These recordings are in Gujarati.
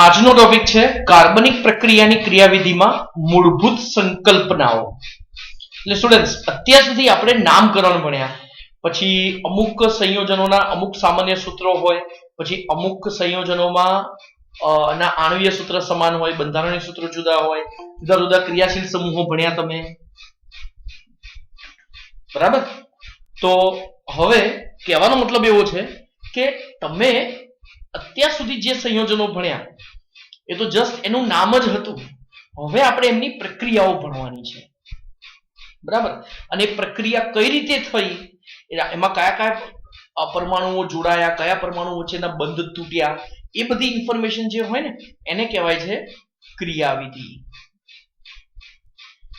આજનો ટોપિક છે કાર્બનિક પ્રક્રિયાની ક્રિયાવિધિમાં મૂળભૂત સંકલ્પનાઓ. એટલે સ્ટુડન્ટ્સ, અત્યાર સુધી આપણે નામકરણ ભણ્યા, પછી અમુક સંયોજનોના અમુક સામાન્ય સૂત્રો હોય, પછી અમુક સંયોજનોમાં ના આણ્વીય સૂત્ર સમાન હોય, બંધારણીય સૂત્રો જુદા હોય, જુદા જુદા ક્રિયાશીલ સમૂહો ભણ્યા તમે, બરાબર. તો હવે કહેવાનો મતલબ એવો છે કે તમે અત્યાર સુધી જે સંયોજનો ભણ્યા એ તો જસ્ટ એનું નામ જ હતું. હવે આપણે એમની પ્રક્રિયાઓ ભણવાની છે, બરાબર. અને પ્રક્રિયા કઈ રીતે થઈ, એમાં કયા કયા પરમાણુઓ જોડાયા, કયા પરમાણુ વચ્ચેના બંધ તૂટ્યા, એ બધી ઇન્ફોર્મેશન જે હોય ને એને કહેવાય છે ક્રિયાવિધિ.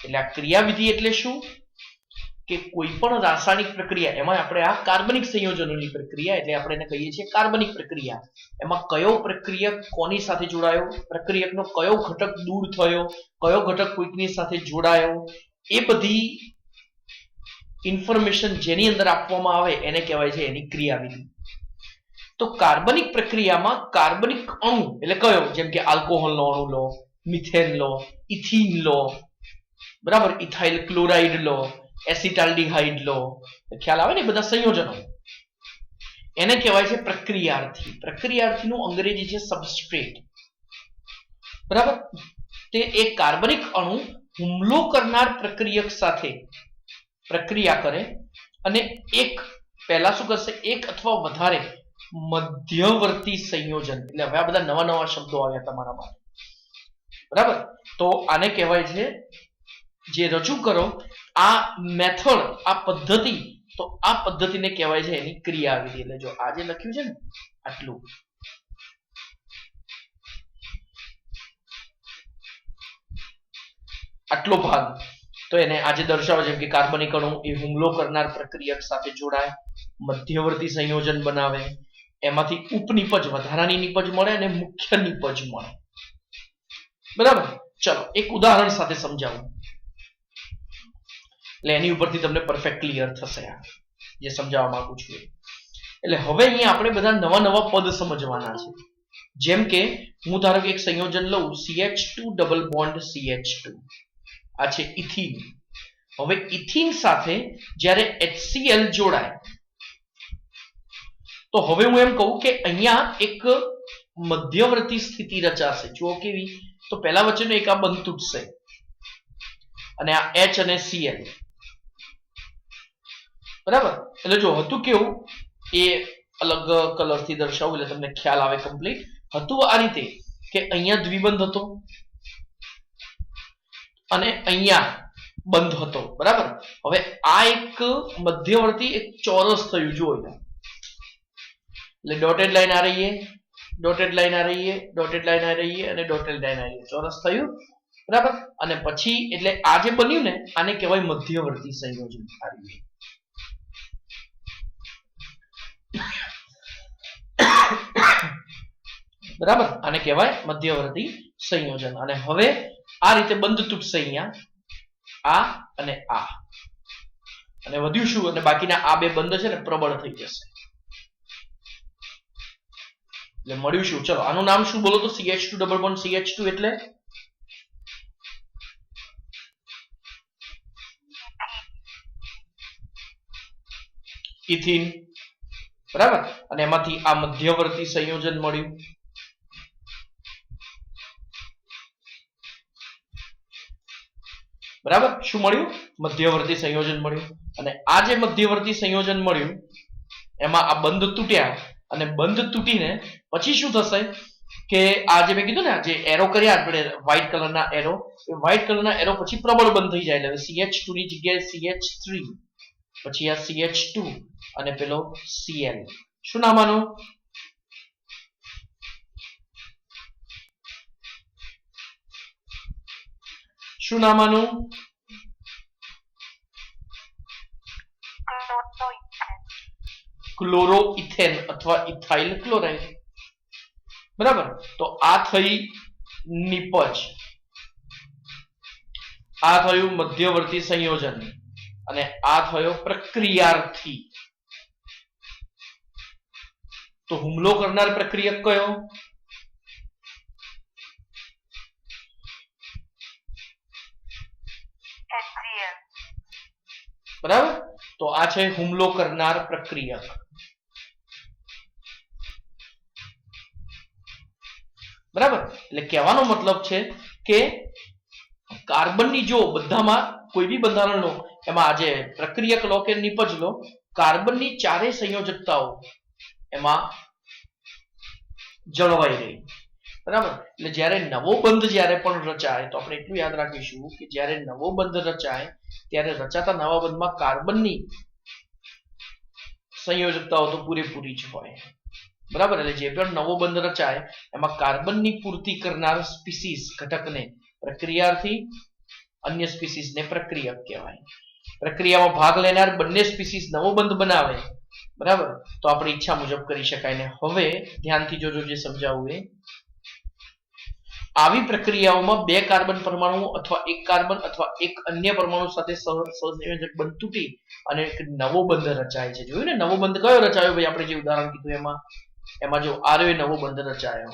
એટલે આ ક્રિયાવિધિ એટલે શું કે કોઈ પણ રાસાયણિક પ્રક્રિયા, એમાં આપણે આ કાર્બનિક સંયોજનોની પ્રક્રિયા એટલે આપણે એને કહીએ છીએ કાર્બનિક પ્રક્રિયા. એમાં કયો પ્રક્રિયક કોની સાથે જોડાયો, પ્રક્રિયકનો કયો ઘટક દૂર થયો, કયો ઘટક કોઈકની સાથે જોડાયો, એ બધી ઇન્ફોર્મેશન જેની અંદર આપવામાં આવે એને કહેવાય છે એની ક્રિયાવિધિ. તો કાર્બનિક પ્રક્રિયામાં કાર્બનિક અણુ એટલે કયો, જેમ કે આલ્કોહોલનો અણુ લો, મિથેન લો, ઇથિન લો, બરાબર, ઇથાઇલ ક્લોરાઇડ લો, એસિટાલ્ડિહાઇડ લો, ખ્યાલ આવે ને, બધા સંયોજનો, એને કહેવાય છે પ્રક્રિયાર્થી. પ્રક્રિયાર્થીનું અંગ્રેજી છે સબસ્ટ્રેટ, બરાબર. તે એક કાર્બનિક અણુ હુમલો કરનાર પ્રક્રિયક સાથે પ્રક્રિયા કરે અને એક પહેલા શું કરશે, એક અથવા વધારે મધ્યવર્તી સંયોજન, એટલે હવે આ બધા નવા નવા શબ્દો આવ્યા તમારા માટે, બરાબર. તો આને કહેવાય છે, જે રજૂ કરો આ મેથડ, આ પદ્ધતિ, તો આ પદ્ધતિને કહેવાય છે એની ક્રિયાવિધિ. એટલે જો આ જે લખ્યું છે ને આટલું, આટલો ભાગ, તો એને આજે દર્શાવે છે કે કાર્બનિક અણુ એ હુમલો કરનાર પ્રક્રિયક સાથે જોડાય, મધ્યવર્તી સંયોજન બનાવે, એમાંથી ઉપનિપજ, વધારાની નિપજ મળે અને મુખ્ય નિપજ મળે, બરાબર. ચલો એક ઉદાહરણ સાથે સમજાવું, એટલે એની ઉપરથી તમને પરફેક્ટ ક્લિયર થશે આ જે સમજાવવા માંગુ છું. એટલે હવે અહીંયા આપણે બધા નવા નવા પદ સમજવાના છે. જેમ કે હું ધારો કે એક સંયોજન લઉં, CH2 ડબલ બોન્ડ CH2, આ છે ઇથિન. હવે ઇથિન સાથે જ્યારે HCl જોડાય, તો હવે હું એમ કહું કે અહીંયા એક મધ્યવર્તી સ્થિતિ રચાશે. જુઓ કેવી, તો પહેલા વચ્ચેનો એક આ બંધ તૂટશે અને આ H અને Cl, બરાબર. એટલે જો હતું કેવું, એ અલગ કલરથી દર્શાવું એટલે તમને ખ્યાલ આવે કમ્પ્લીટ. હતું આ રીતે કે અહીંયા દ્વિબંધ હતો અને અહીંયા બંધ હતો, બરાબર. હવે આ એક મધ્યવર્તી એક ચોરસ થયું, જુઓ એટલે ડોટેડ લાઈન આ રહી, ડોટેડ લાઈન આ રહી, ડોટેડ લાઈન આ રહી અને ડોટેડ લાઈન આ રહી, ચોરસ થયું, બરાબર. અને પછી એટલે આ જે બન્યું ને આને કહેવાય મધ્યવર્તી સંયોજન. બરાબર, આને કહેવાય મધ્યવર્તી સંયોજન. અને હવે આ રીતે બંધ તૂટશે અહીંયા, આ અને આ, અને વધ્યું શું, અને બાકીના આ બે બંધ છે ને પ્રબળ થઈ જશે. એટલે મળ્યું શું, ચલો આનું નામ શું બોલો તો, CH2 ડબલ બોન્ડ CH2 એટલે ઇથિન, બરાબર. અને એમાંથી આ મધ્યવર્તી સંયોજન મળ્યું, બરાબર. શું મળ્યું, મધ્યવર્તી સંયોજન મળ્યું. અને આ જે મધ્યવર્તી સંયોજન મળ્યું એમાં આ બંધ તૂટ્યા, અને બંધ તૂટીને પછી શું થશે કે આ જે મેં કીધું ને, જે એરો કર્યા આપણે વ્હાઇટ કલરના એરો, એ વ્હાઇટ કલરના એરો પછી પ્રબળ બંધ થઈ જાય. એટલે CH2 ની જગ્યાએ CH3, પછી આ CH2 અને પેલો Cl. શું નામ આનું, શું નામ આનું, ક્લોરોઇથેન અથવા ઇથાઇલ ક્લોરાઇડ, બરાબર. તો આ થઈ નિપજ, આ થયું મધ્યવર્તી સંયોજન, અને આ થયો પ્રક્રિયાર્થી. તો હુમલો કરનાર પ્રક્રિયક કયો, બરાબર. તો આ છે હુમલો કરનાર પ્રક્રિયક. બરાબર. એટલે કહેવાનો મતલબ છે કે કાર્બનની જો બધામાં કોઈ બી બંધારણ લો, એમાં આજે પ્રક્રિયક લો કે નિપજ લો, કાર્બનની ચારેય સંયોજકતાઓ એમાં જળવાઈ રહી. બરાબર. એટલે જ્યારે નવો બંધ જ્યારે પણ રચાય તો આપણે એટલું યાદ રાખીશું કે જ્યારે નવો બંધ રચાય ત્યારે રચાતા નવા બંધમાં કાર્બનની સંયોજકતાઓ તો પૂરેપૂરી જ હોય. બરાબર. એટલે જે પણ નવો બંધ રચાય એમાં કાર્બનની પૂર્તિ કરનાર સ્પીસીસ ઘટકને પ્રક્રિયાર્થી, અન્ય સ્પીસીસને પ્રક્રિયક કહેવાય. પ્રક્રિયામાં ભાગ લેનાર બંને સ્પીસીસ નવો બંધ બનાવે, બરાબર, તો આપણી ઈચ્છા મુજબ કરી શકાય. ને હવે ધ્યાનથી જોજો જે સમજાવું એ. આવી પ્રક્રિયાઓમાં બે કાર્બન પરમાણુ અથવા એક કાર્બન અથવા એક અન્ય પરમાણુ સાથે સહસંયોજક બંધ તૂટી અને એક નવો બંધ રચાય છે. જોયું ને, નવો બંધ કયો રચાયો ભાઈ? આપણે જે ઉદાહરણ કીધું એમાં જો આ નવો બંધ રચાયો,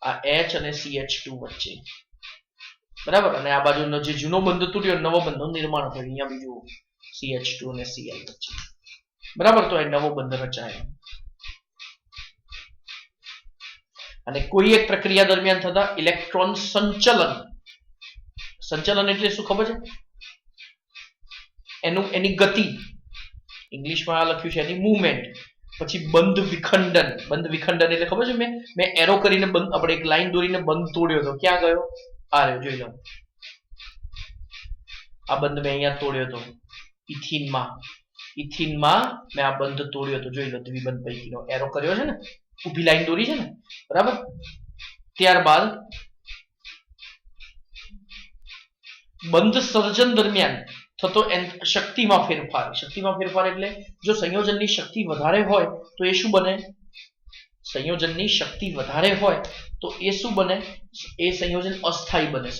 આ H અને CH2 વચ્ચે, બરાબર. અને આ બાજુનો જે જૂનો બંધ તૂટ્યો, નવો બંધનું નિર્માણ થયું. અહીંયા બીજું CH2 અને Cl વચ્ચે, બરાબર. તો એ નવો બંધ રચાયો. અને કોઈ એક પ્રક્રિયા દરમિયાન થતા ઇલેક્ટ્રોન સંચલન. સંચલન એટલે શું ખબર છે? એની ગતિ, ઇંગ્લિશમાં લખ્યું છે એની મૂવમેન્ટ. પછી બંધ વિખંડન. બંધ વિખંડન એટલે ખબર છે? મેં એરો કરીને બંધ, આપણે એક લાઈન દોરીને બંધ તોડ્યો હતો. ક્યાં ગયો? આ રહ્યો, જોઈ લો. આ બંધ મેં અહીંયા તોડ્યો હતો ઇથિનમાં મેં આ બંધ તોડ્યો હતો. જોઈ લો, દ્વિબંધ પૈકીનો એરો કર્યો છે ને, ઊભી લાઈન દોરી છે ને, બરાબર. ત્યારબાદ બંધ સર્જન દરમિયાન થતો શક્તિમાં ફેરફાર. શક્તિમાં ફેરફાર એટલે જો સંયોજનની શક્તિ વધારે હોય તો એ શું બને? સંયોજનની શક્તિ વધારે હોય તો એ શું બને? એ સંયોજન અસ્થાયી બને.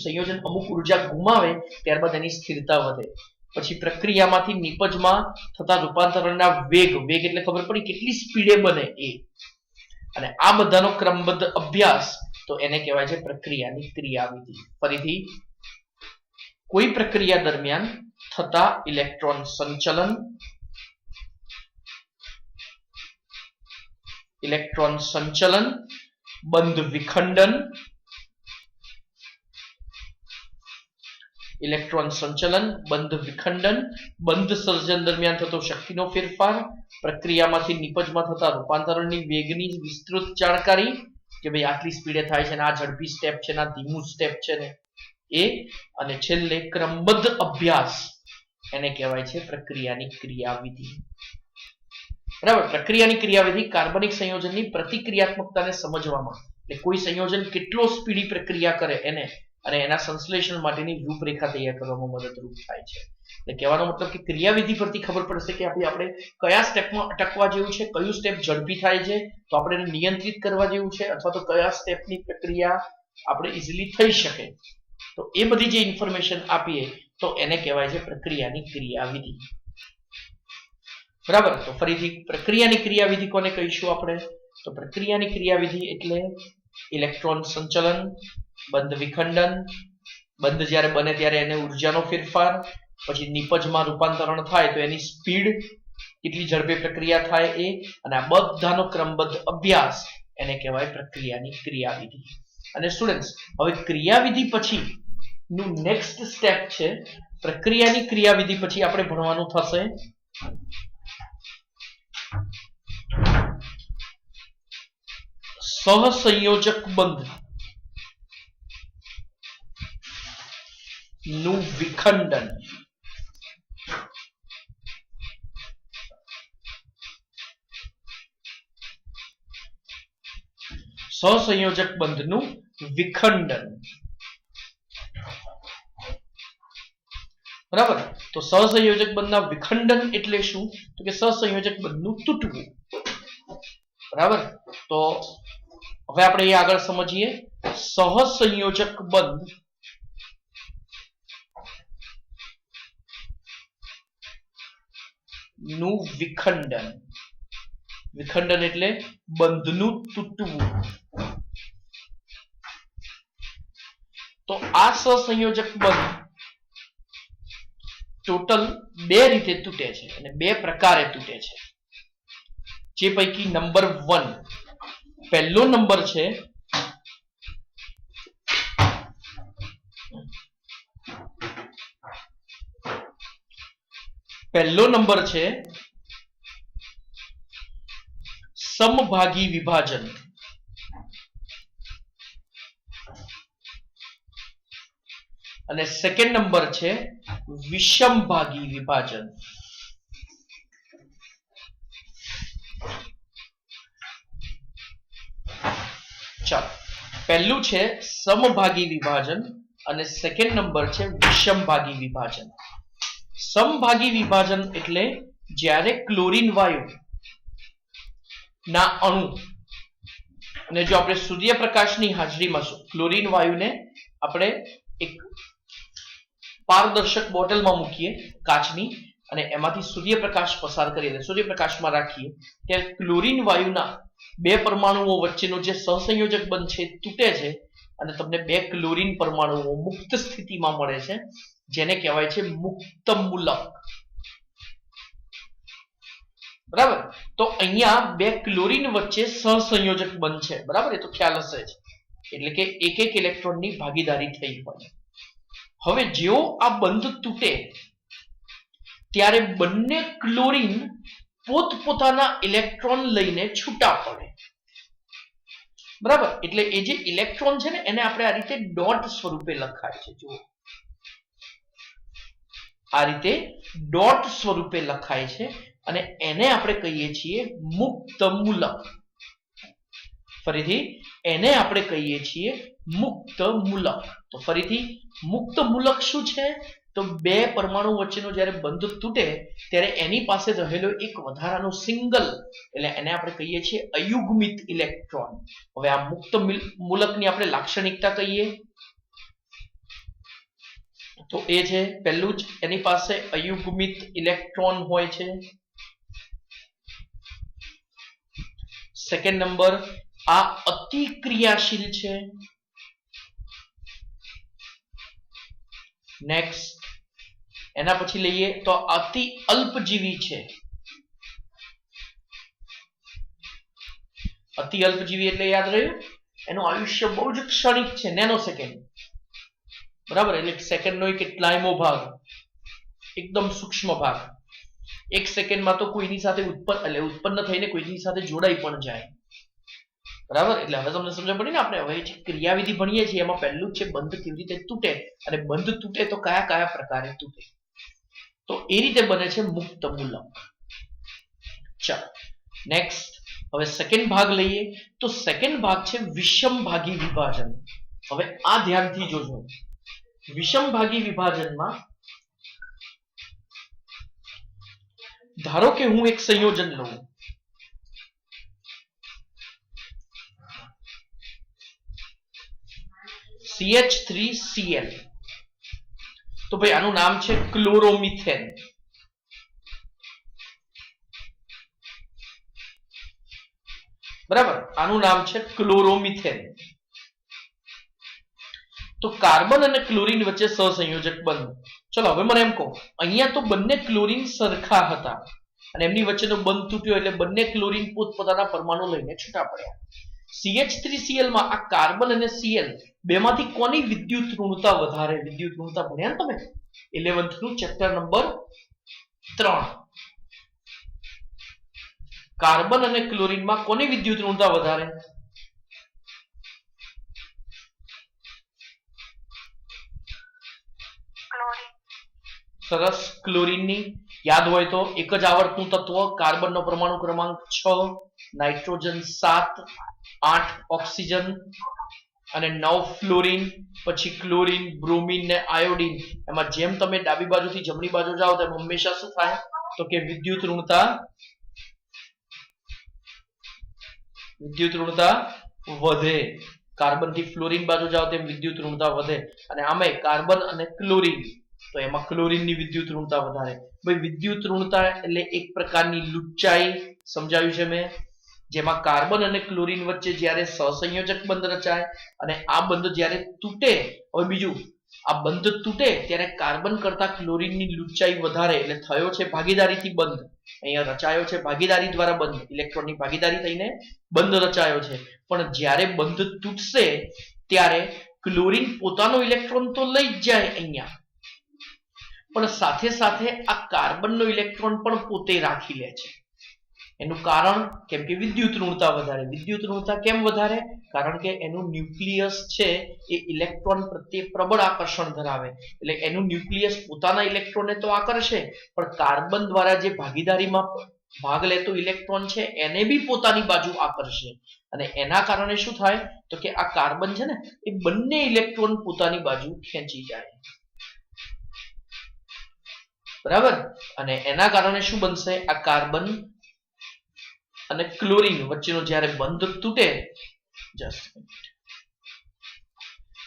સંયોજન અમુક ઉર્જા ગુમાવે, ત્યારબાદ એની સ્થિરતા વધે. પછી પ્રક્રિયામાંથી નિપજમાં થતા રૂપાંતરણના વેગ એટલે ખબર પડી કેટલી સ્પીડે બને એ. અને આ બધાનો ક્રમબદ્ધ અભ્યાસ, તો એને કહેવાય છે પ્રક્રિયાની ક્રિયાવિધિ. ફરીથી, કોઈ પ્રક્રિયા દરમિયાન થતા ઇલેક્ટ્રોન સંચલન, બંધ વિખંડન, બંધ સર્જન દરમિયાન થતો શક્તિનો ફેરફાર, પ્રક્રિયામાંથી નિપજમાં થતા રૂપાંતરણની વેગની વિસ્તૃત જાણકારી, કે ભાઈ આટલી સ્પીડે થાય છે ને આ ઝડપી સ્ટેપ છે ને આ ધીમું સ્ટેપ છે ને એ, અને છેલ્લે ક્રમબદ્ધ અભ્યાસ, એને કહેવાય છે પ્રક્રિયાની ક્રિયાવિધિ. બરાબર. પ્રક્રિયાની ક્રિયાવિધિ કાર્બનિક સંયોજનની પ્રતિક્રિયાત્મકતાને સમજવામાં, એટલે કોઈ સંયોજન કેટલો સ્પીડી પ્રક્રિયા કરે એને, અને એના સંશ્લેષણ માટેની રૂપરેખા તૈયાર કરવામાં મદદરૂપ થાય છે. એટલે કહેવાનો મતલબ કે ક્રિયાવિધિ પરથી ખબર પડશે કે આપણે કયા સ્ટેપમાં અટકવા જેવું છે, કયું સ્ટેપ ઝડપી થાય છે તો આપણે એને નિયંત્રિત કરવા જેવું છે, અથવા તો કયા સ્ટેપની પ્રક્રિયા આપણે ઇઝીલી થઈ શકે. તો એ બધી જે ઇન્ફોર્મેશન આપીએ તો એને કહેવાય છે પ્રક્રિયાની ક્રિયાવિધિ. બરાબર. તો ફરીથી પ્રક્રિયાની ક્રિયાવિધિ કોને કહીશું આપણે? તો પ્રક્રિયાની ક્રિયાવિધિ એટલે ઇલેક્ટ્રોન સંચલન, બંધ વિખંડન, બંધ જ્યારે બને ત્યારે એને ઉર્જાનો ફેરફાર, પછી નિપજમાં રૂપાંતરણ થાય તો એની સ્પીડ, કેટલી ઝડપે પ્રક્રિયા થાય એ, અને આ બધાનો ક્રમબદ્ધ અભ્યાસ, એને કહેવાય પ્રક્રિયાની ક્રિયાવિધિ. અને સ્ટુડન્ટ્સ, હવે ક્રિયાવિધિ પછી નું નેક્સ્ટ સ્ટેપ છે, પ્રક્રિયાની ક્રિયાવિધિ પછી આપણે ભણવાનું થશે સહસંયોજક બંધ નું વિખંડન. સહસંયોજક બંધનું વિખંડન. બરાબર. તો સહસંયોજક બંધના વિખંડન એટલે શું? તો કે સહસંયોજક બંધનું તૂટવું. બરાબર. તો હવે આપણે એ આગળ સમજીએ. સહસંયોજક બંધ નું વિખંડન. વિખંડન એટલે બંધનું તૂટવું. તો આ સહસંયોજક બંધ ટોટલ 2 રીતે તૂટે છે અને 2 પ્રકારે તૂટે છે, જે પૈકી નંબર 1 પહેલો નંબર છે સમભાગી વિભાજન અને સેકન્ડ નંબર છે વિષમભાગી વિભાજન. ચાલો, પહેલું છે સમભાગી વિભાજન અને સેકન્ડ નંબર છે વિષમભાગી વિભાજન. સમભાગી વિભાજન એટલે જ્યારે ક્લોરીન વાયુ ના અણુ અને જો આપણે સૂર્યપ્રકાશની હાજરીમાં ક્લોરીન વાયુને આપણે એક પારદર્શક બોટલમાં મૂકીએ કાચની અને એમાંથી સૂર્યપ્રકાશ પસાર કરીએ, સૂર્યપ્રકાશમાં રાખીએ, ત્યારે ક્લોરીન વાયુના 2 પરમાણુઓ વચ્ચેનો જે સહસંયોજક બંધ છે તૂટે છે અને તમને 2 ક્લોરીન પરમાણુઓ મુક્ત સ્થિતિમાં મળે છે, જેને કહેવાય છે મુક્ત મૂલક. બરાબર? તો અહીંયા 2 ક્લોરીન વચ્ચે સહસંયોજક બંધ છે. બરાબર? એ તો ખ્યાલ હશે જ. એટલે કે એક ઇલેક્ટ્રોનની ભાગીદારી થઈ હોય. હવે જેવો આ બંધ તૂટે ત્યારે બંને ક્લોરીન પોતપોતાના ઇલેક્ટ્રોન લઈને છૂટા પડે. બરાબર? એટલે એ જે ઇલેક્ટ્રોન છે ને એને આપણે આ રીતે ડોટ સ્વરૂપે લખાય છે. જુઓ, આ રીતે ડોટ સ્વરૂપે લખાય છે અને એને આપણે કહીએ છીએ મુક્ત મૂલક. ફરીથી એને આપણે કહીએ છીએ મુક્ત મૂલક. તો ફરીથી મુક્ત મૂલક શું છે? તો 2 પરમાણુ વચ્ચેનો જ્યારે બંધ તૂટે ત્યારે એની પાસે રહેલો એક વધારાનો સિંગલ, એટલે એને આપણે કહીએ છીએ અયુગ્મિત ઇલેક્ટ્રોન. હવે આ મુક્ત મૂલકની આપણે લાક્ષણિકતા કહીએ તો એ છે પહેલું જ એની પાસે અયુગ્મિત ઇલેક્ટ્રોન હોય છે. સેકન્ડ નંબર, આ અતિક્રિયાશીલ છે. નેક્સ્ટ, એના પછી લઈએ તો અતિ અલ્પજીવી છે. અતિ અલ્પજીવી એટલે યાદ રહ્યું, એનું આયુષ્ય બહુ જ ક્ષણિક છે, નેનો સેકન્ડ. બરાબર? એટલે સેકન્ડનો કેટલાયમો ભાગ, એકદમ સૂક્ષ્મ ભાગ. 1 સેકન્ડમાં તો કોઈની સાથે ઉત્પન્ન થઈને કોઈની સાથે જોડાઈ પણ જાય. બરાબર? એટલે હવે તમને સમજ પડી ને? આપણે હવે જે ક્રિયાવિધિ ભણીએ છીએ એમાં પહેલું છે બંધ કેવી રીતે તૂટે, અને બંધ તૂટે તો કયા કયા પ્રકારે તૂટે. તો એ રીતે બને છે મુક્ત મૂલક. ચાલો, નેક્સ્ટ હવે સેકન્ડ ભાગ લઈએ તો સેકન્ડ ભાગ છે વિષમભાગી વિભાજન. હવે આ ધ્યાનથી જોજો. વિષમભાગી વિભાજનમાં ધારો કે હું એક સંયોજન લઉં, CH3Cl. તો ભાઈ આનું નામ છે ક્લોરોમિથેન. બરાબર? આનું નામ છે ક્લોરોમિથેન. તો કાર્બન અને ક્લોરીન વચ્ચે સહસંયોજક બંધ. ચલો હવે મને એમ કહો, અહીંયા તો બંને ક્લોરીન સરખા હતા અને એમની વચ્ચેનો બંધ તૂટ્યો એટલે બંને ક્લોરીન પોતપોતાના પરમાણુ લઈને છૂટા પડ્યા. CH3Cl માં આ કાર્બન અને Cl બેમાંથી કોની વિદ્યુત ઋણતા વધારે? વિદ્યુત ઋણતા ભણ્યા ને તમે 11th નું ચેપ્ટર નંબર 3. કાર્બન અને ક્લોરીનમાં કોની વિદ્યુત ઋણતા વધારે? સરસ, ક્લોરીનની. યાદ હોય તો એક જ આવર્તનું તત્વ, કાર્બનનો પરમાણુ ક્રમાંક 6, નાઇટ્રોજન 7, 8 ઓક્સિજન અને 9 ફ્લોરીન, પછી ક્લોરીન, બ્રોમીન ને આયોડીન. એમાં જેમ તમે ડાબી બાજુથી જમણી બાજુ જાઓ તેમ હંમેશા શું થાય? તો કે વિદ્યુત ઋણતા વધે. કાર્બન થી ફ્લોરીન બાજુ જાઓ તેમ વિદ્યુત ઋણતા વધે. અને આમે કાર્બન અને ક્લોરીન, તો એમાં ક્લોરીનની વિદ્યુત ઋણતા વધારે. ભાઈ વિદ્યુત ઋણતા એટલે એક પ્રકારની લુચ્ચાઈ, સમજાવ્યું છે મેં, જેમાં કાર્બન અને ક્લોરીન વચ્ચે જ્યારે સહસંયોજક બંધ રચાય અને આ બંધ જ્યારે તૂટે, હવે બીજું આ બંધ તૂટે ત્યારે કાર્બન કરતા ક્લોરીનની લુચાઈ વધારે, એટલે થયો છે ભાગીદારીથી બંધ. અહીંયા રચાયો છે ભાગીદારી દ્વારા બંધ, ઇલેક્ટ્રોનની ભાગીદારી થઈને બંધ રચાયો છે. પણ જ્યારે બંધ તૂટશે ત્યારે ક્લોરીન પોતાનો ઇલેક્ટ્રોન તો લઈ જ જાય અહીંયા, પણ સાથે સાથે આ કાર્બનનો ઇલેક્ટ્રોન પણ પોતે રાખી લે છે. એનું કારણ કેમ કે વિદ્યુત ઋણતા વધારે. વિદ્યુત ઋણતા કેમ વધારે? કારણ કે એનું ન્યુક્લિયસ છે એ ઇલેક્ટ્રોન પ્રત્યે પ્રબળ આકર્ષણ ધરાવે, એટલે એનું ન્યુક્લિયસ પોતાના ઇલેક્ટ્રોનને તો આકર્ષે, પણ કાર્બન દ્વારા જે ભાગીદારીમાં ભાગ લેતો ઇલેક્ટ્રોન છે એને બી પોતાની બાજુ આકર્ષે, અને એના કારણે શું થાય તો કે આ કાર્બન છે ને એ બંને ઇલેક્ટ્રોન પોતાની બાજુ ખેંચી જાય. બરાબર? અને એના કારણે શું બનશે? આ કાર્બન અને ક્લોરીન વચ્ચેનો જ્યારે બંધ તૂટે,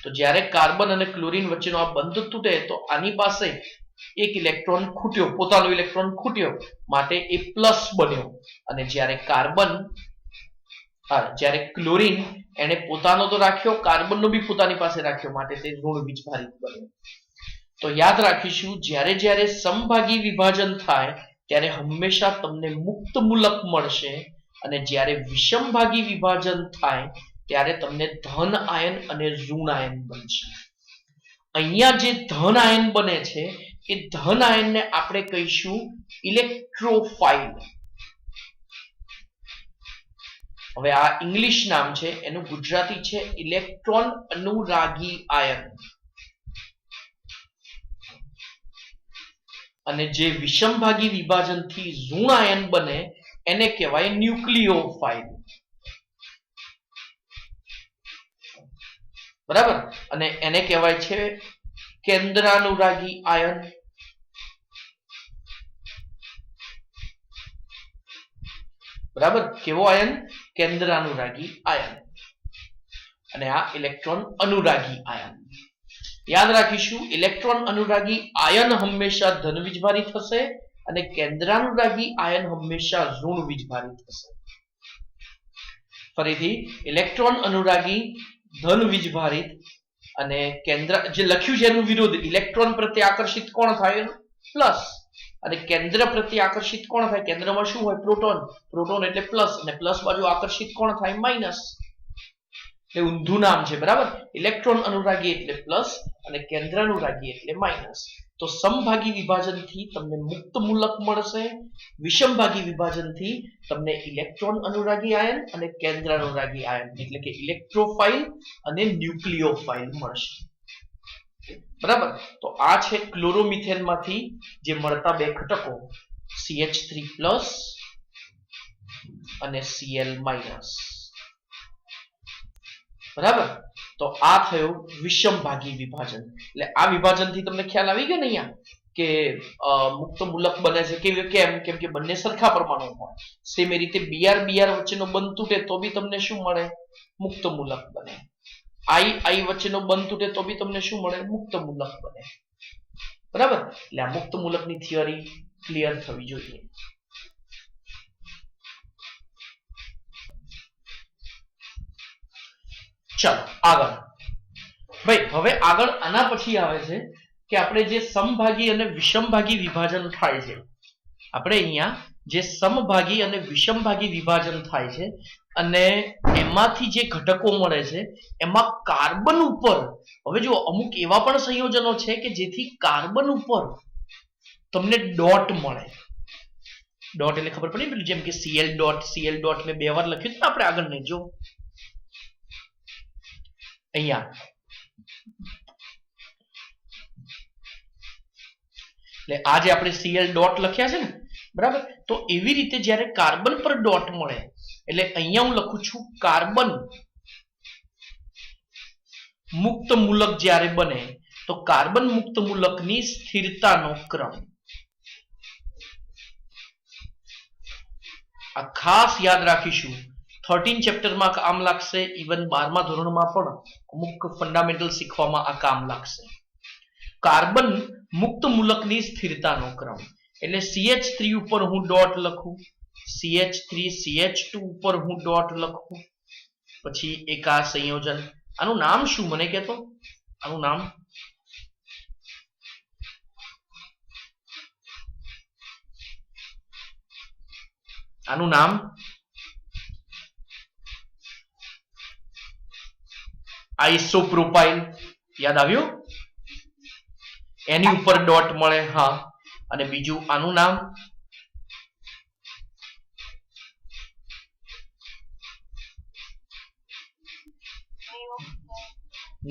તો જ્યારે કાર્બન અને ક્લોરીન વચ્ચેનો આ બંધ તૂટે તો આની પાસે એક ઇલેક્ટ્રોન ખૂટ્યો, પોતાનો ઇલેક્ટ્રોન ખૂટ્યો, માટે એ પ્લસ બન્યો. અને જ્યારે ક્લોરીન એને પોતાનો તો રાખ્યો, કાર્બનનો બી પોતાની પાસે રાખ્યો, માટે તે ઋણ વીજભારિત બન્યો. તો યાદ રાખીશું, જ્યારે જ્યારે સમભાગી વિભાજન થાય ત્યારે હંમેશા તમને મુક્ત મૂલક મળશે, અને જ્યારે વિષમભાગી વિભાજન થાય ત્યારે તમને ધન આયન અને ઋણ આયન બનશે. અહીંયા જે ધન આયન બને છે એ ધન આયનને આપણે કહીશું ઇલેક્ટ્રોફાઇલ. હવે આ ઇંગ્લિશ નામ છે, એનું ગુજરાતી છે ઇલેક્ટ્રોન અનુરાગી આયન. અને જે વિષમભાગી વિભાજનથી ઋણ આયન બને એને કહેવાય ન્યુક્લિયોફાઇલ. બરાબર? અને એને કહેવાય છે કેન્દ્રાનુરાગી આયન. બરાબર? કેવો આયન? કેન્દ્રાનુરાગી આયન. અને આ ઇલેક્ટ્રોન અનુરાગી આયન. યાદ રાખીશું, ઇલેક્ટ્રોન અનુરાગી આયન હંમેશા ધન વીજભારી થશે, અને કેન્દ્રાનુરાગી આયન હંમેશા ઋણ વીજભારી થશે. ફરીથી, ઇલેક્ટ્રોન અનુરાગી ધન વીજભારિત, અને કેન્દ્ર જે લખ્યું છે એનું વિરોધ. ઇલેક્ટ્રોન પ્રત્યે આકર્ષિત કોણ થાય? પ્લસ. અને કેન્દ્ર પ્રત્યે આકર્ષિત કોણ થાય? કેન્દ્રમાં શું હોય? પ્રોટોન. પ્રોટોન એટલે પ્લસ, અને પ્લસ બાજુ આકર્ષિત કોણ થાય? માઇનસ. એ ઊંધું નામ છે. બરાબર? ઇલેક્ટ્રોન અનુરાગી એટલે પ્લસ અને કેન્દ્ર અનુરાગી એટલે માઇનસ. તો સમભાગી વિભાજનથી તમને મુક્ત મૂલક મળશે, વિષમભાગી વિભાજનથી તમને ઇલેક્ટ્રોન અનુરાગી આયન અને કેન્દ્ર અનુરાગી આયન એટલે કે ઇલેક્ટ્રોફાઇલ અને ન્યુક્લિયોફાઇલ મળશે. બરાબર? તો આ છે ક્લોરોમિથેનમાંથી જે મળતા બે ઘટકો CH3+ અને Cl-. બરાબર? તો આ થયું વિષમભાગી વિભાજન. એટલે આ વિભાજનથી તમને ખ્યાલ આવી ગયો ને અહીંયા કે મુક્ત મૂલક બને છે. કેમ કે બંને સરખા પરમાણુ હોય. સેમ એ રીતે બીઆર વચ્ચેનો બંધ તૂટે તો બી તમને શું મળે? મુક્ત મૂલક બને. આઈ વચ્ચેનો બંધ તૂટે તો બી તમને શું મળે? મુક્ત મૂલક બને. બરાબર? એટલે આ મુક્ત મૂલકની થિયરી ક્લિયર થવી જોઈએ. ચાલો આગળ. ભાઈ હવે આગળ આના પછી આવે છે કે આપણે જે સમભાગી અને વિષમભાગી વિભાજન થાય છે, આપણે અહીંયા જે સમભાગી અને વિષમભાગી વિભાજન થાય છે અને એમાંથી જે ઘટકો મળે છે એમાં કાર્બન ઉપર, હવે જો અમુક એવા પણ સંયોજનો છે કે જેથી કાર્બન ઉપર તમને ડોટ મળે. ડોટ એટલે ખબર પડી પેલું જેમ કે Cl ડોટ મેં 2 વાર લખ્યું હતું આપણે આગળ નહીં જો અહીંયા. એટલે આ જે આપણે Cl ડોટ લખ્યા છે ને, બરાબર? તો એવી રીતે જ્યારે કાર્બન પર ડોટ મળે એટલે અહીંયા હું લખું છું કાર્બન મુક્ત મૂલક જ્યારે બને તો કાર્બન મુક્ત મૂલકની સ્થિરતાનો ક્રમ. આ ખાસ યાદ રાખીશું. 13 ચેપ્ટરમાં કામ લાગશે, ઇવન 12મા ધોરણમાં પણ અમુક ફંડામેન્ટલ શીખવામાં આ કામ લાગશે. કાર્બન મુક્ત મૂલકની સ્થિરતાનો ક્રમ એટલે CH3 ઉપર હું ડોટ લખું, CH3 CH2 ઉપર હું ડોટ લખું, પછી એક આ સંયોજન. આનું નામ શું મને કહેતો? આનું નામ આનું નામ આઇસોપ્રોપાઇલ. યાદ આવ્યું? એની ઉપર ડોટ મળે. હા. અને બીજું આનું નામ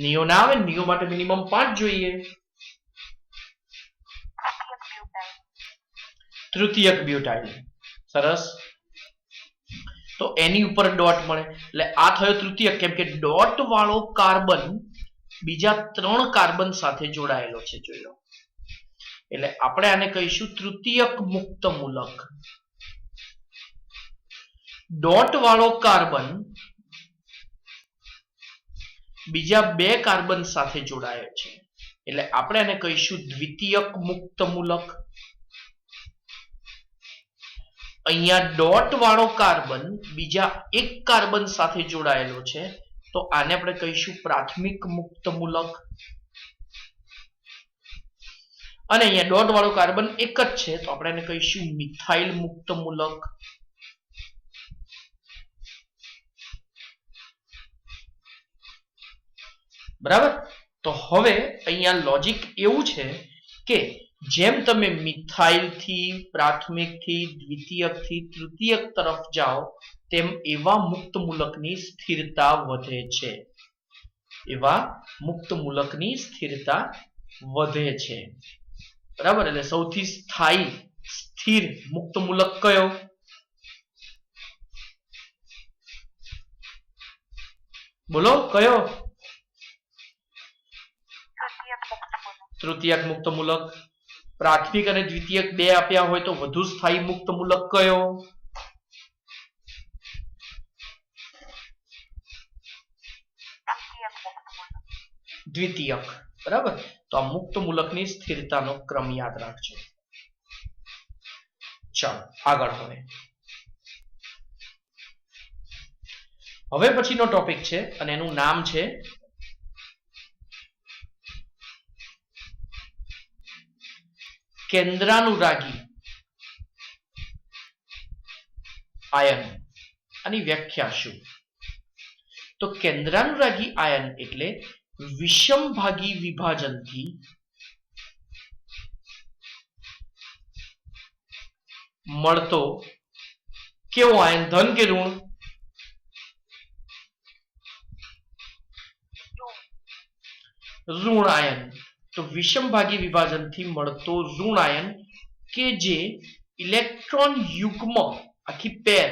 નિયો ના આવે. નિયો માટે મિનિમમ 5 જોઈએ. તૃતીયક બ્યુટાઇલ. સરસ. તો એની ઉપર ડોટ મળે એટલે આ થયો તૃતીયક, કેમ કે ડોટ વાળો કાર્બન બીજા 3 કાર્બન સાથે જોડાયેલો છે. જોઈ લો. એટલે આપણે આને કહીશું તૃતીયક મુક્ત મૂલક. ડોટ વાળો કાર્બન બીજા 2 કાર્બન સાથે જોડાયેલ છે એટલે આપણે આને કહીશું દ્વિતીયક મુક્ત મૂલક. અહીંયા ડોટ વાળો કાર્બન બીજા 1 કાર્બન સાથે જોડાયેલો છે તો આને આપણે કહીશું પ્રાથમિક મુક્ત મૂલક. અને અહીંયા ડોટ વાળો કાર્બન એક જ છે તો આપણે એને કહીશું મિથાઇલ મુક્ત મૂલક. બરાબર. તો હવે અહીંયા લોજિક એવું છે કે જેમ તમે મિથાઇલ થી પ્રાથમિક થી દ્વિતીયક થી તૃતીયક તરફ જાઓ તેમ એવા મુક્ત મૂલકની સ્થિરતા વધે છે. એવા મુક્ત મૂલકની સ્થિરતા વધે છે. બરાબર. એટલે સૌથી સ્થાયી સ્થિર મુક્ત મૂલક કયો? બોલો કયો? તૃતીયક મુક્ત મૂલક. પ્રાથમિક અને દ્વિતીયક 2 આપ્યા હોય તો વધુ સ્થાયી મુક્ત મૂલક કયો? દ્વિતીયક. બરાબર. તો આ મુક્ત મૂલકની સ્થિરતાનો ક્રમ યાદ રાખજો. ચાલો આગળ. હવે પછીનો ટોપિક છે અને એનું નામ છે કેન્દ્રાનુરાગી આયન. આની વ્યાખ્યા શું? તો કેન્દ્રાનુરાગી આયન એટલે વિષમભાગી વિભાજનથી મળતો કેવો આયન? ધન કે ઋણ? ઋણ આયન. તો વિષમભાગી વિભાજનથી મળતો ઋણ આયન કે જે ઇલેક્ટ્રોન યુગ્મ આખી પેર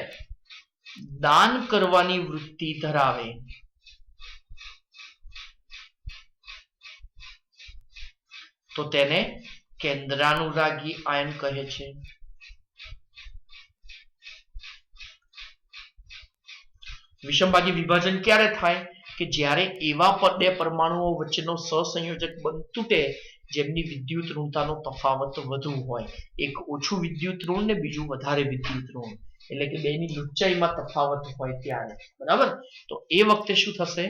દાન કરવાની વૃત્તિ ધરાવે. તો તેને કેન્દ્રાનુરાગી આયન કહે છે. વિષમભાગી વિભાજન ક્યારે થાય? કે જ્યારે એવા 2 પરમાણુઓ વચ્ચેનો સહસંયોજક બંધ તૂટે જેમની વિદ્યુત ઋણતાનો તફાવત વધુ હોય. એક ઓછું વિદ્યુત ઋણ ને બીજું વધારે વિદ્યુત ઋણ, એટલે કે બેની ઊંચાઈમાં તફાવત હોય ત્યારે. બરાબર. તો એ વખતે શું થશે?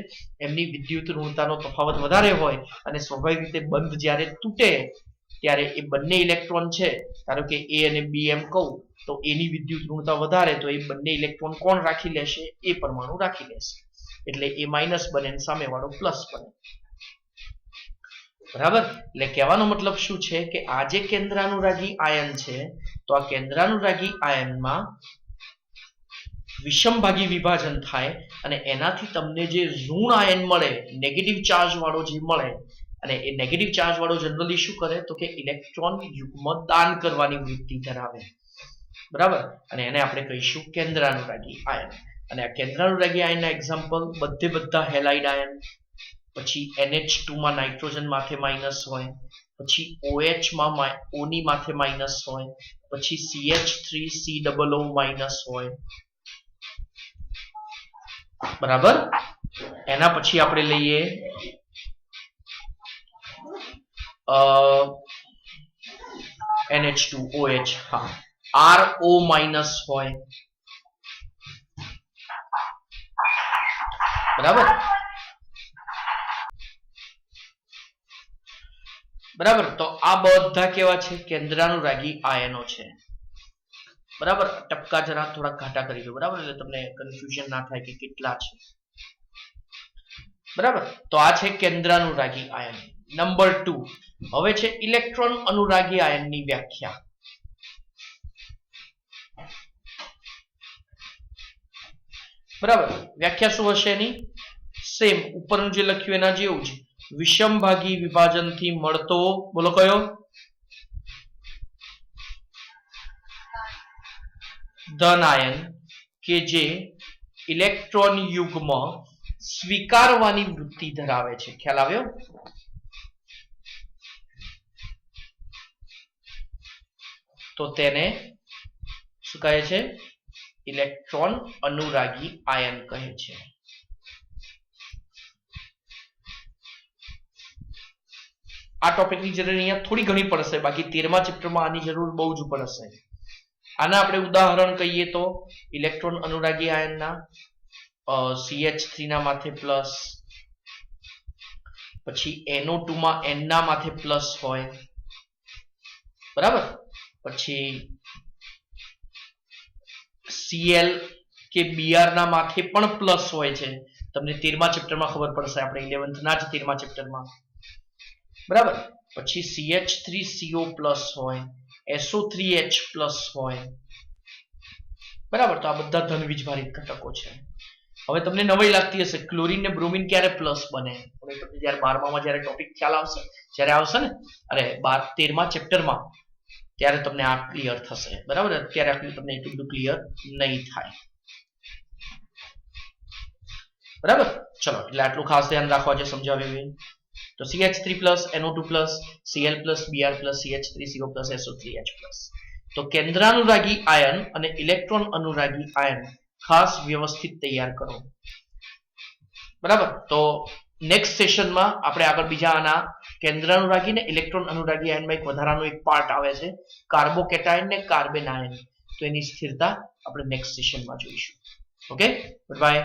એમની વિદ્યુત ઋણતાનો તફાવત વધારે હોય અને સ્વાભાવિક રીતે બંધ જ્યારે તૂટે ત્યારે એ બંને ઇલેક્ટ્રોન છે, ધારો કે એ અને બી એમ કહું તો એની વિદ્યુત ઋણતા વધારે તો એ બંને ઇલેક્ટ્રોન કોણ રાખી લેશે? એ પરમાણુ રાખી લેશે. એટલે એ માઇનસ બને અને સામેવાળો પ્લસ બને. બરાબર. એટલે કહેવાનો મતલબ શું છે કે આ જે કેન્દ્રાનુરાગી આયન છે તો આ કેન્દ્રાનુરાગી આયનમાં વિષમભાગી વિભાજન થાય અને એનાથી તમને જે ઋણ આયન મળે, નેગેટિવ ચાર્જ વાળો જે મળે, અને એ નેગેટિવ ચાર્જ વાળો જનરલી શું કરે? તો કે ઇલેક્ટ્રોન યુગ્મ દાન કરવાની વૃત્તિ ધરાવે. બરાબર. અને એને આપણે કહીશું કેન્દ્રાનુરાગી આયન. અને આ કેન્દ્રાનુરાગી આયનના એક્ઝામ્પલ બધા હેલાઇડ આયન, પછી NH2 માં નાઇટ્રોજન માથે માઇનસ હોય, પછી OH માં O ની માથે માઇનસ હોય, પછી CH3COO માઇનસ હોય. બરાબર. એના પછી આપણે લઈએ NH2OH. હા, RO માઇનસ હોય. બરાબર. બરાબર. તો આ બધા કેવા છે? કેન્દ્રાનુરાગી આયનો છે. બરાબર, ટપકા જરા થોડા ઘાટા કરી દો, બરાબર, એટલે તમને કન્ફ્યુઝન ના થાય કે કેટલા છે. બરાબર, તો આ છે કેન્દ્રાનુરાગી આયન. નંબર 2 હવે છે ઇલેક્ટ્રોન અનુરાગી આયનની વ્યાખ્યા. બરાબર, વ્યાખ્યા શું હશે એની? સેમ ઉપરનું જે લખ્યું એના જેવું છે. વિષમભાગી વિભાજનથી મળતો, બોલો કયો? ધન આયન કે જે ઇલેક્ટ્રોન યુગ્મ સ્વીકારવાની વૃત્તિ ધરાવે છે. ખ્યાલ આવ્યો? તો તેને શું કહે છે? ઇલેક્ટ્રોન અનુરાગી આયન કહે છે. આ ટોપિકની જરૂર અહીંયા થોડી ઘણી પડશે, બાકી 13મા ચેપ્ટરમાં આની જરૂર બહુ જ પડશે. આના આપણે ઉદાહરણ કહીએ તો ઇલેક્ટ્રોન અનુરાગી આયનના CH3 ના માથે પ્લસ, પછી NO2 માં N ના માથે પ્લસ હોય, બરાબર, પછી Cl કે Br ના માથે પણ પ્લસ હોય છે. તમને 13મા ચેપ્ટરમાં ખબર પડશે, આપણે 11th ના જ 13મા ચેપ્ટરમાં, બરાબર. પછી CH3CO પ્લસ હોય, SO3H પ્લસ હોય, બરાબર. તો આ બધા ધન વીજભારિત ઘટકો છે. હવે તમને નવાઈ લાગતી હશે, ક્લોરીન ને બ્રોમિન ક્યારે પ્લસ બને? હવે તમને જ્યારે 12મામાં જ્યારે ટોપિક ખ્યાલ આવશે, જ્યારે આવશે ને, અરે 13મા ચેપ્ટરમાં, ત્યારે તમને આ ક્લિયર થશે, બરાબર. અત્યારે આટલું તમને એટલું બધું ક્લિયર નહીં થાય, બરાબર. ચલો, એટલે આટલું ખાસ ધ્યાન રાખવા જે સમજાવ્યું. તો CH3 plus NO2 plus Cl plus Br plus CH3CO plus SO3H plus. તો કેન્દ્રાનુરાગી આયન અને ઇલેક્ટ્રોન અનુરાગી આયન ખાસ વ્યવસ્થિત તૈયાર કરો, બરાબર. તો નેક્સ્ટ સેશનમાં આપણે આગળ બીજા આના કેન્દ્રાનુરાગી ને ઇલેક્ટ્રોન અનુરાગી આયનમાં એક વધારાનો એક પાર્ટ આવે છે, કાર્બોકેટાયન ને કાર્બેન આયન. તો એની સ્થિરતા આપણે નેક્સ્ટ સેશનમાં જોઈશું. Okay, good bye.